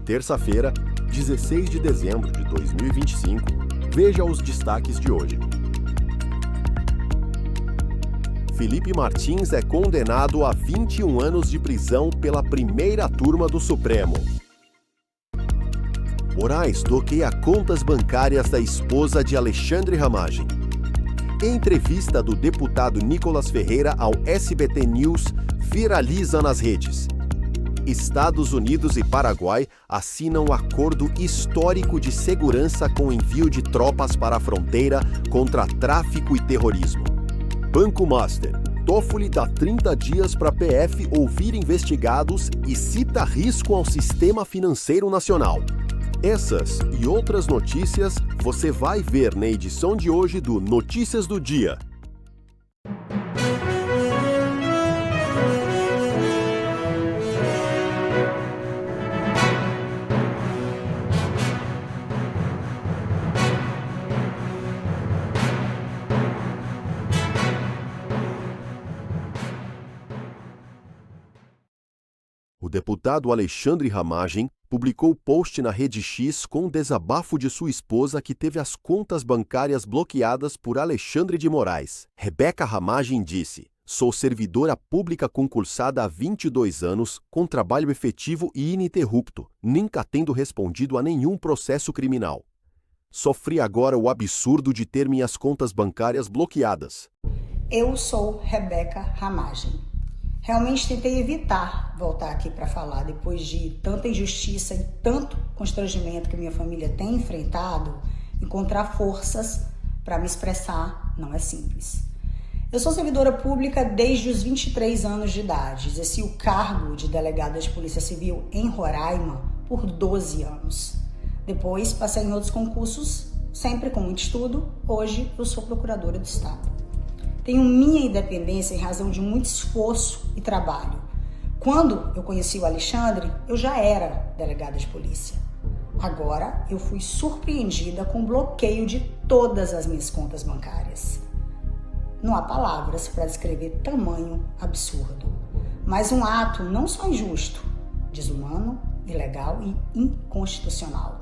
terça-feira, 16 de dezembro de 2025, veja os destaques de hoje. Felipe Martins é condenado a 21 anos de prisão pela primeira turma do Supremo. Moraes bloqueia contas bancárias da esposa de Alexandre Ramagem. Entrevista do deputado Nicolas Ferreira ao SBT News viraliza nas redes. Estados Unidos e Paraguai assinam acordo histórico de segurança com envio de tropas para a fronteira contra tráfico e terrorismo. Banco Master. Toffoli dá 30 dias para a PF ouvir investigados e cita risco ao sistema financeiro nacional. Essas e outras notícias você vai ver na edição de hoje do Notícias do Dia. O deputado Alexandre Ramagem publicou post na Rede X com desabafo de sua esposa que teve as contas bancárias bloqueadas por Alexandre de Moraes. Rebeca Ramagem disse: "Sou servidora pública concursada há 22 anos, com trabalho efetivo e ininterrupto, nunca tendo respondido a nenhum processo criminal. Sofri agora o absurdo de ter minhas contas bancárias bloqueadas." Eu sou Rebeca Ramagem. Realmente tentei evitar voltar aqui para falar depois de tanta injustiça e tanto constrangimento que minha família tem enfrentado. Encontrar forças para me expressar não é simples. Eu sou servidora pública desde os 23 anos de idade. Exerci o cargo de delegada de Polícia Civil em Roraima por 12 anos. Depois passei em outros concursos, sempre com muito estudo. Hoje eu sou procuradora do Estado. Tenho minha independência em razão de muito esforço e trabalho. Quando eu conheci o Alexandre, eu já era delegada de polícia. Agora, eu fui surpreendida com o bloqueio de todas as minhas contas bancárias. Não há palavras para descrever tamanho absurdo. Mas um ato não só injusto, desumano, ilegal e inconstitucional.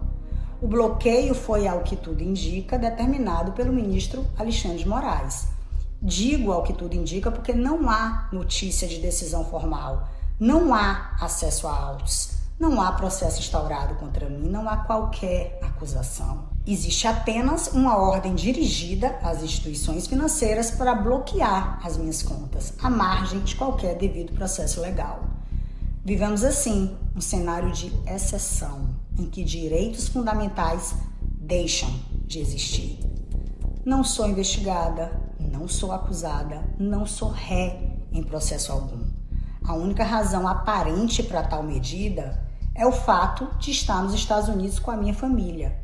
O bloqueio foi, ao que tudo indica, determinado pelo ministro Alexandre de Moraes. Digo ao que tudo indica porque não há notícia de decisão formal, não há acesso a autos, não há processo instaurado contra mim, não há qualquer acusação. Existe apenas uma ordem dirigida às instituições financeiras para bloquear as minhas contas, à margem de qualquer devido processo legal. Vivemos assim um cenário de exceção, em que direitos fundamentais deixam de existir. Não sou investigada, não sou acusada, não sou ré em processo algum. A única razão aparente para tal medida é o fato de estar nos Estados Unidos com a minha família.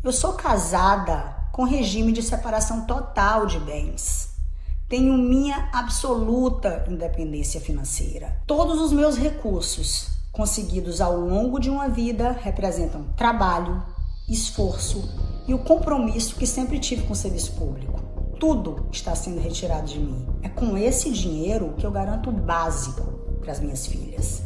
Eu sou casada com regime de separação total de bens. Tenho minha absoluta independência financeira. Todos os meus recursos conseguidos ao longo de uma vida representam trabalho, esforço e o compromisso que sempre tive com o serviço público. Tudo está sendo retirado de mim. É com esse dinheiro que eu garanto o básico para as minhas filhas.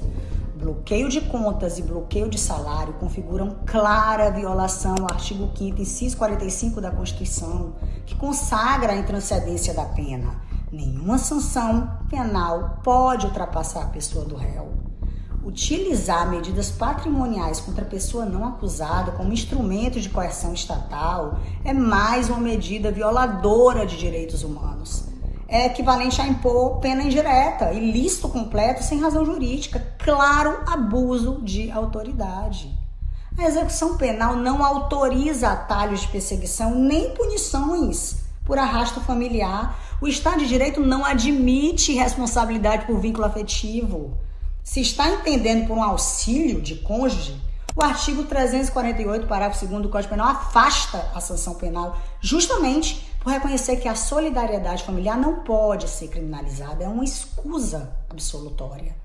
Bloqueio de contas e bloqueio de salário configuram clara violação ao artigo 5º, inciso 45 da Constituição, que consagra a intranscendência da pena. Nenhuma sanção penal pode ultrapassar a pessoa do réu. Utilizar medidas patrimoniais contra a pessoa não acusada como instrumento de coerção estatal é mais uma medida violadora de direitos humanos. É equivalente a impor pena indireta, ilícito completo sem razão jurídica, claro abuso de autoridade. A execução penal não autoriza atalhos de perseguição nem punições por arrasto familiar. O Estado de Direito não admite responsabilidade por vínculo afetivo. Se está entendendo por um auxílio de cônjuge, o artigo 348, parágrafo 2º do Código Penal afasta a sanção penal justamente por reconhecer que a solidariedade familiar não pode ser criminalizada, é uma escusa absolutória.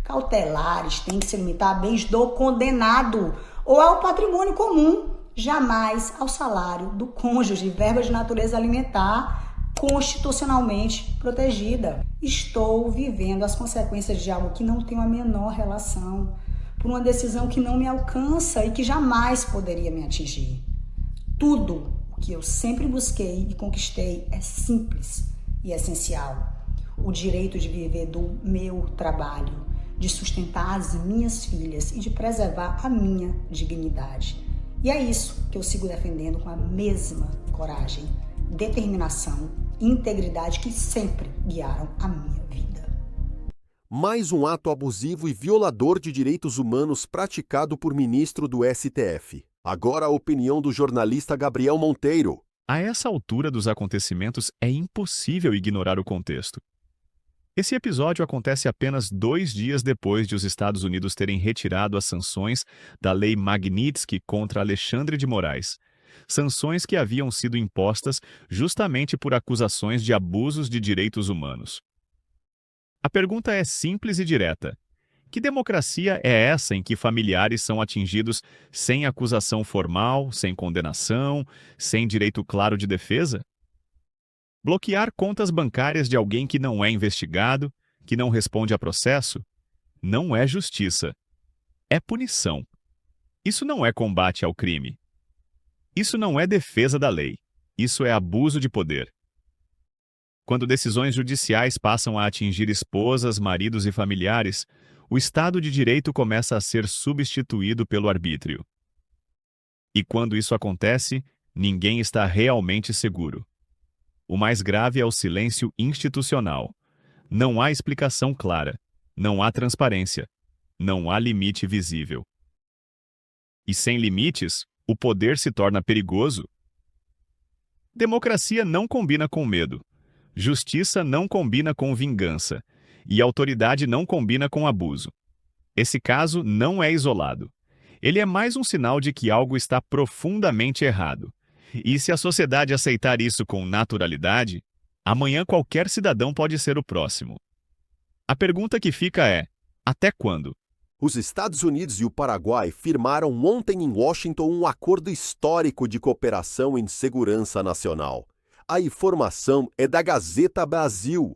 Cautelares têm que se limitar a bens do condenado ou ao patrimônio comum, jamais ao salário do cônjuge, verba de natureza alimentar constitucionalmente protegida. Estou vivendo as consequências de algo que não tem a menor relação. por uma decisão que não me alcança e que jamais poderia me atingir. Tudo o que eu sempre busquei e conquistei é simples e essencial. O direito de viver do meu trabalho, de sustentar as minhas filhas e de preservar a minha dignidade. E é isso que eu sigo defendendo com a mesma coragem, determinação e integridade que sempre guiaram a minha vida. Mais um ato abusivo e violador de direitos humanos praticado por ministro do STF. Agora a opinião do jornalista Gabriel Monteiro. A essa altura dos acontecimentos, é impossível ignorar o contexto. Esse episódio acontece apenas 2 dias depois de os Estados Unidos terem retirado as sanções da Lei Magnitsky contra Alexandre de Moraes. Sanções que haviam sido impostas justamente por acusações de abusos de direitos humanos. A pergunta é simples e direta. Que democracia é essa em que familiares são atingidos sem acusação formal, sem condenação, sem direito claro de defesa? Bloquear contas bancárias de alguém que não é investigado, que não responde a processo, não é justiça. É punição. Isso não é combate ao crime. Isso não é defesa da lei. Isso é abuso de poder. Quando decisões judiciais passam a atingir esposas, maridos e familiares, o Estado de Direito começa a ser substituído pelo arbítrio. E quando isso acontece, ninguém está realmente seguro. O mais grave é o silêncio institucional. Não há explicação clara, não há transparência, não há limite visível. E sem limites, o poder se torna perigoso. Democracia não combina com medo, justiça não combina com vingança, e autoridade não combina com abuso. Esse caso não é isolado. Ele é mais um sinal de que algo está profundamente errado. E se a sociedade aceitar isso com naturalidade, amanhã qualquer cidadão pode ser o próximo. A pergunta que fica é: até quando? Os Estados Unidos e o Paraguai firmaram ontem em Washington um acordo histórico de cooperação em segurança nacional. A informação é da Gazeta Brasil.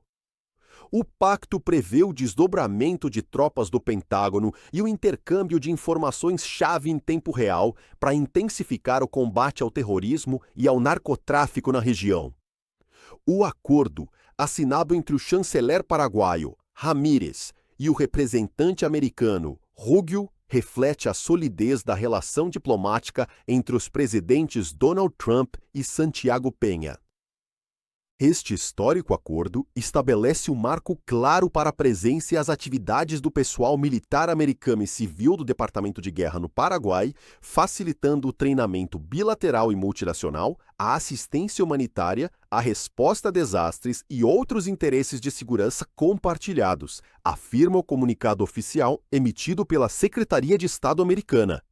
O pacto prevê o desdobramento de tropas do Pentágono e o intercâmbio de informações-chave em tempo real para intensificar o combate ao terrorismo e ao narcotráfico na região. O acordo, assinado entre o chanceler paraguaio, Ramírez, e o representante americano, Rubio, reflete a solidez da relação diplomática entre os presidentes Donald Trump e Santiago Peña. Este histórico acordo estabelece um marco claro para a presença e as atividades do pessoal militar americano e civil do Departamento de Guerra no Paraguai, facilitando o treinamento bilateral e multinacional, a assistência humanitária, a resposta a desastres e outros interesses de segurança compartilhados, afirma o comunicado oficial emitido pela Secretaria de Estado americana.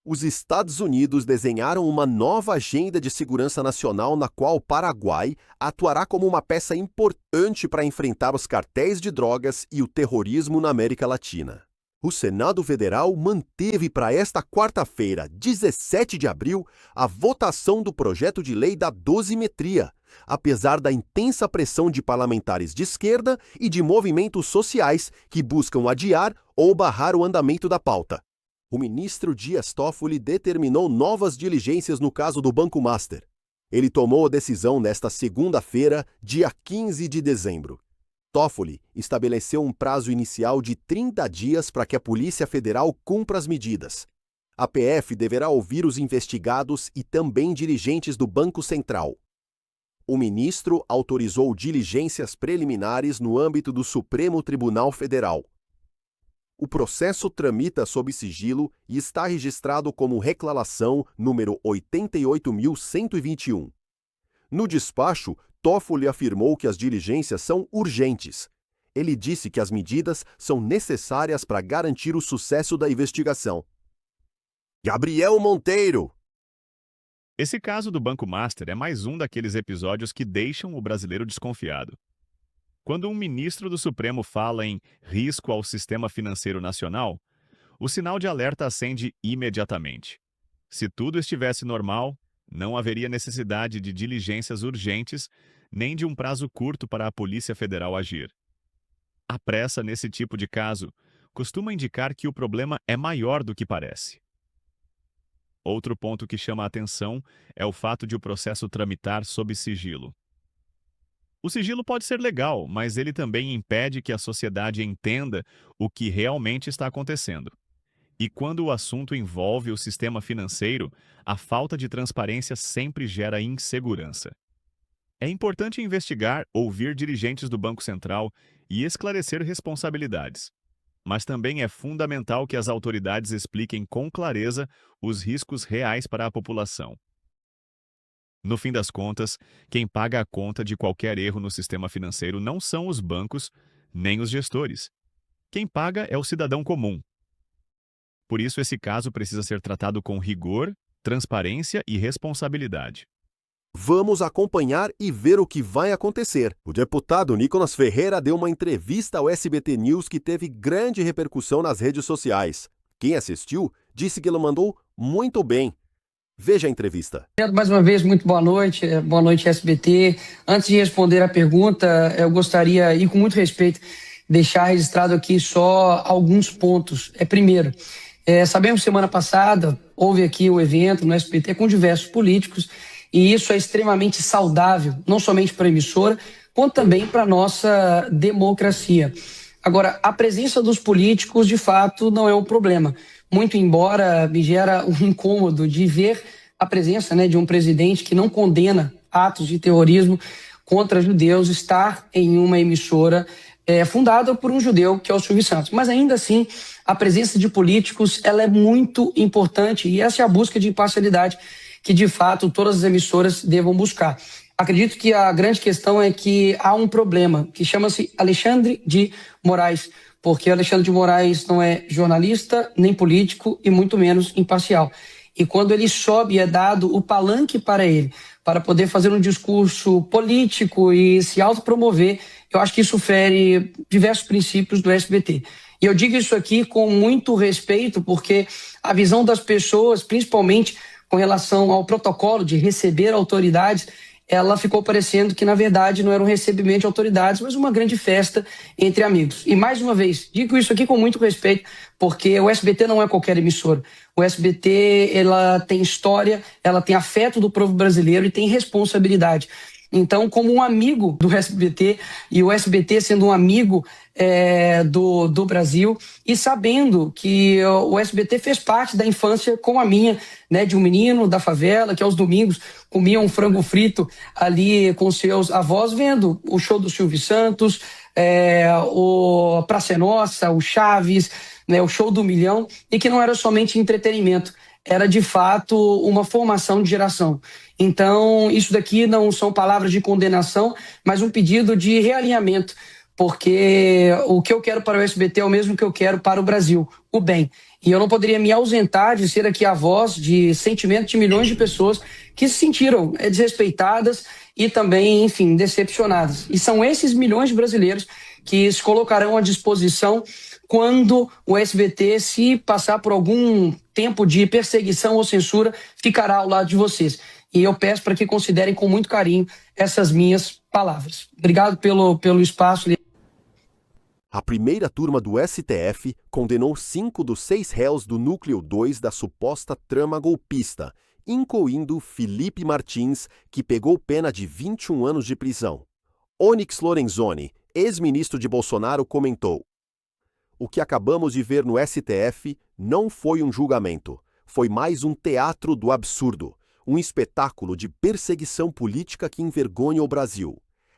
Os Estados Unidos desenharam uma nova agenda de segurança nacional na qual o Paraguai atuará como uma peça importante para enfrentar os cartéis de drogas e o terrorismo na América Latina. O Senado Federal manteve para esta quarta-feira, 17 de abril, a votação do projeto de lei da dosimetria, apesar da intensa pressão de parlamentares de esquerda e de movimentos sociais que buscam adiar ou barrar o andamento da pauta. O ministro Dias Toffoli determinou novas diligências no caso do Banco Master. Ele tomou a decisão nesta segunda-feira, dia 15 de dezembro. Toffoli estabeleceu um prazo inicial de 30 dias para que a Polícia Federal cumpra as medidas. A PF deverá ouvir os investigados e também dirigentes do Banco Central. O ministro autorizou diligências preliminares no âmbito do Supremo Tribunal Federal. O processo tramita sob sigilo e está registrado como reclamação número 88.121. No despacho, Toffoli afirmou que as diligências são urgentes. Ele disse que as medidas são necessárias para garantir o sucesso da investigação. Gabriel Monteiro. Esse caso do Banco Master é mais um daqueles episódios que deixam o brasileiro desconfiado. Quando um ministro do Supremo fala em risco ao sistema financeiro nacional, o sinal de alerta acende imediatamente. Se tudo estivesse normal, não haveria necessidade de diligências urgentes nem de um prazo curto para a Polícia Federal agir. A pressa nesse tipo de caso costuma indicar que o problema é maior do que parece. Outro ponto que chama a atenção é o fato de o processo tramitar sob sigilo. O sigilo pode ser legal, mas ele também impede que a sociedade entenda o que realmente está acontecendo. E quando o assunto envolve o sistema financeiro, a falta de transparência sempre gera insegurança. É importante investigar, ouvir dirigentes do Banco Central e esclarecer responsabilidades. Mas também é fundamental que as autoridades expliquem com clareza os riscos reais para a população. No fim das contas, quem paga a conta de qualquer erro no sistema financeiro não são os bancos, nem os gestores. Quem paga é o cidadão comum. Por isso, esse caso precisa ser tratado com rigor, transparência e responsabilidade. Vamos acompanhar e ver o que vai acontecer. O deputado Nicolas Ferreira deu uma entrevista ao SBT News que teve grande repercussão nas redes sociais. Quem assistiu disse que ele mandou muito bem. Veja a entrevista. Mais uma vez, muito boa noite SBT. Antes de responder a pergunta, eu gostaria, e com muito respeito, deixar registrado aqui só alguns pontos. Primeiro, sabemos que semana passada houve aqui o evento no SBT com diversos políticos, e isso é extremamente saudável, não somente para a emissora, quanto também para a nossa democracia. Agora, a presença dos políticos, de fato, não é um problema. Muito embora me gera um incômodo de ver a presença, de um presidente que não condena atos de terrorismo contra judeus estar em uma emissora fundada por um judeu, que é o Silvio Santos. Mas ainda assim, a presença de políticos ela é muito importante e essa é a busca de imparcialidade que, de fato, todas as emissoras devam buscar. Acredito que a grande questão é que há um problema que chama-se Alexandre de Moraes, porque Alexandre de Moraes não é jornalista, nem político e muito menos imparcial. E quando ele sobe, é dado o palanque para ele, para poder fazer um discurso político e se autopromover, eu acho que isso fere diversos princípios do SBT. E eu digo isso aqui com muito respeito, porque a visão das pessoas, principalmente com relação ao protocolo de receber autoridades, ela ficou parecendo que, na verdade, não era um recebimento de autoridades, mas uma grande festa entre amigos. E, mais uma vez, digo isso aqui com muito respeito, porque o SBT não é qualquer emissora. O SBT ela tem história, ela tem afeto do povo brasileiro e tem responsabilidade. Então, como um amigo do SBT, e o SBT sendo um amigo do Brasil, e sabendo que o SBT fez parte da infância como a minha, de um menino da favela, que aos domingos comia um frango frito ali com seus avós, vendo o show do Silvio Santos, o Praça é Nossa, o Chaves, o show do Milhão, e que não era somente entretenimento, era de fato uma formação de geração. Então, isso daqui não são palavras de condenação, mas um pedido de realinhamento, porque o que eu quero para o SBT é o mesmo que eu quero para o Brasil, o bem. E eu não poderia me ausentar de ser aqui a voz de sentimento de milhões de pessoas que se sentiram desrespeitadas e também, enfim, decepcionadas. E são esses milhões de brasileiros que se colocarão à disposição quando o SBT, se passar por algum tempo de perseguição ou censura, ficará ao lado de vocês. E eu peço para que considerem com muito carinho essas minhas palavras. Obrigado pelo espaço. A primeira turma do STF condenou 5 dos 6 réus do Núcleo 2 da suposta trama golpista, incluindo Felipe Martins, que pegou pena de 21 anos de prisão. Onyx Lorenzoni, ex-ministro de Bolsonaro, comentou: "O que acabamos de ver no STF não foi um julgamento, foi mais um teatro do absurdo, um espetáculo de perseguição política que envergonha o Brasil.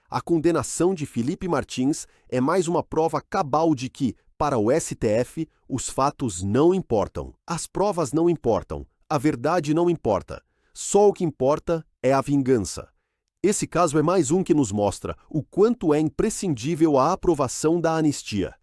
A condenação de Felipe Martins é mais uma prova cabal de que, para o STF, os fatos não importam. As provas não importam, a verdade não importa. Só o que importa é a vingança. Esse caso é mais um que nos mostra o quanto é imprescindível a aprovação da anistia.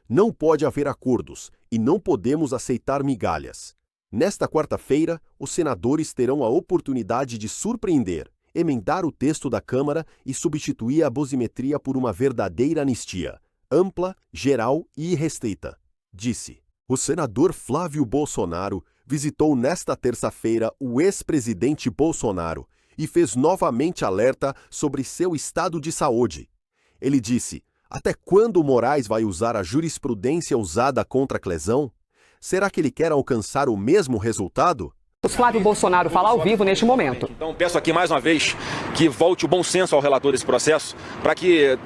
Não pode haver acordos e não podemos aceitar migalhas. Nesta quarta-feira, os senadores terão a oportunidade de surpreender, emendar o texto da Câmara e substituir a dosimetria por uma verdadeira anistia, ampla, geral e irrestrita", disse. O senador Flávio Bolsonaro visitou nesta terça-feira o ex-presidente Bolsonaro e fez novamente alerta sobre seu estado de saúde. Ele disse: Até quando Moraes vai usar a jurisprudência usada contra Clezão? Será que ele quer alcançar o mesmo resultado? O Flávio Bolsonaro fala ao vivo neste momento. Então peço aqui mais uma vez que volte o bom senso ao relator desse processo, para que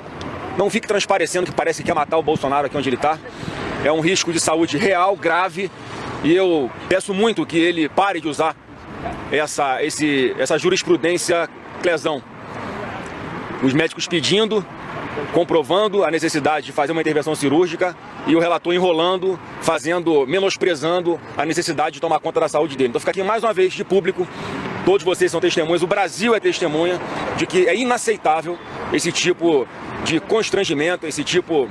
não fique transparecendo que parece que quer matar o Bolsonaro aqui onde ele está. É um risco de saúde real, grave, e eu peço muito que ele pare de usar essa jurisprudência Clezão. Os médicos pedindo, comprovando a necessidade de fazer uma intervenção cirúrgica e o relator enrolando, menosprezando a necessidade de tomar conta da saúde dele. Então fica aqui mais uma vez de público, todos vocês são testemunhas, o Brasil é testemunha de que é inaceitável esse tipo de constrangimento, esse tipo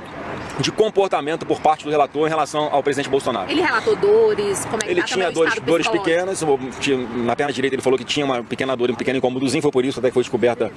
de comportamento por parte do relator em relação ao presidente Bolsonaro. Ele relatou dores, como é que ele tá tinha dores pequenas, na perna direita ele falou que tinha uma pequena dor, um pequeno incômodozinho, foi por isso até que foi descoberta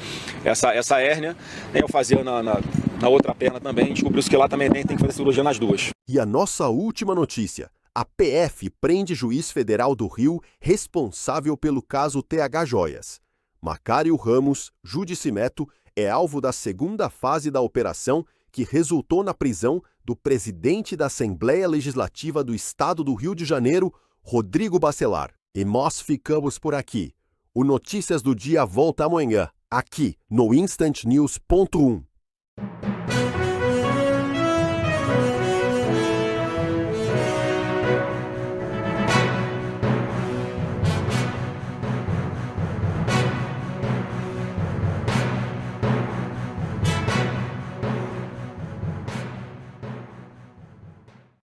essa hérnia. Eu fazia na outra perna também, descobriu-se que lá também tem que fazer cirurgia nas duas. E a nossa última notícia. A PF prende juiz federal do Rio responsável pelo caso TH Joias. Macário Ramos, Judicimeto, é alvo da segunda fase da operação que resultou na prisão do presidente da Assembleia Legislativa do Estado do Rio de Janeiro, Rodrigo Bacelar. E nós ficamos por aqui. O Notícias do Dia volta amanhã, aqui no instantnews.1.